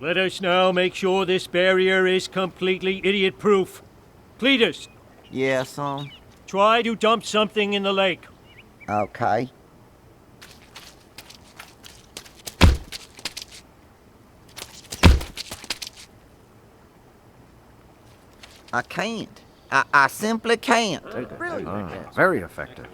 Let us now make sure this barrier is completely idiot-proof. Cletus, Yes, try to dump something in the lake. okay. I can't. I simply can't. Very effective.